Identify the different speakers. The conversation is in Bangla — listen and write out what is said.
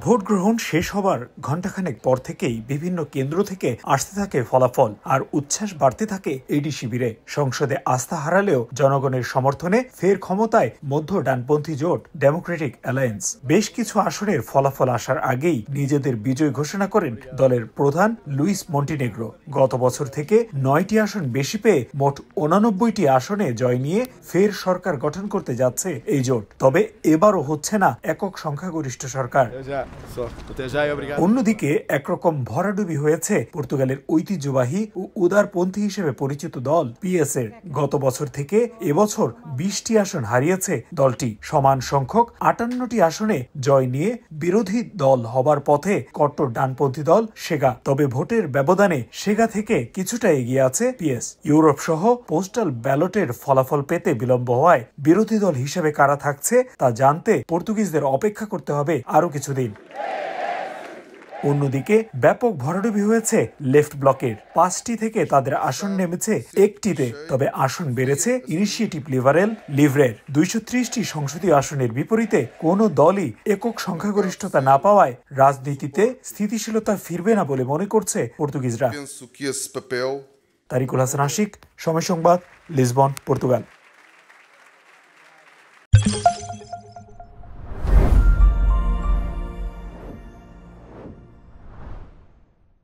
Speaker 1: ভোট গ্রহণ শেষ হবার ঘণ্টাখানেক পর থেকেই বিভিন্ন কেন্দ্র থেকে আসতে থাকে ফলাফল আর উচ্ছ্বাস বাড়তে থাকে এডি শিবিরে। সংসদে আস্থা হারালেও জনগণের সমর্থনে ফের ক্ষমতায় মধ্য ডানপন্থী জোট ডেমোক্রেটিক অ্যালায়েন্স। বেশ কিছু আসনের ফলাফল আসার আগেই নিজেদের বিজয় ঘোষণা করেন দলের প্রধান লুইস মন্টিনেগ্রো। গত বছর থেকে 9টি আসন বেশি পেয়ে মোট 89টি আসনে জয় নিয়ে ফের সরকার গঠন করতে যাচ্ছে এই জোট। তবে এবারও হচ্ছে না একক সংখ্যাগরিষ্ঠ সরকার। অন্যদিকে একরকম ভরাডুবি হয়েছে পর্তুগালের ঐতিহ্যবাহী ও উদারপন্থী হিসেবে পরিচিত দল পিএস এর। গত বছর থেকে এবছর 20টি আসন হারিয়েছে দলটি। সমান সংখ্যক 58টি আসনে জয় নিয়ে বিরোধী দল হবার পথে কট্টর ডানপন্থী দল সেগা। তবে ভোটের ব্যবধানে সেগা থেকে কিছুটা এগিয়ে আছে পিএস। ইউরোপ সহ পোস্টাল ব্যালটের ফলাফল পেতে বিলম্ব হওয়ায় বিরোধী দল হিসেবে কারা থাকছে তা জানতে পর্তুগিজদের অপেক্ষা করতে হবে আরো কিছুদিন। অন্যদিকে ব্যাপক ভরাডুবি হয়েছে লেফট ব্লকের। 5টি থেকে তাদের আসন নেমেছে একটিতে। তবে আসন বেড়েছে ইনিশিয়েটিভ লিবারের। 230টি সংসদীয় আসনের বিপরীতে কোনো দলই একক সংখ্যাগরিষ্ঠতা না পাওয়ায় রাজনীতিতে স্থিতিশীলতা ফিরবে না বলে মনে করছে পর্তুগিজরা। তারিকুল হাসান আশিক, সময় সংবাদ, লিসবন, পর্তুগাল।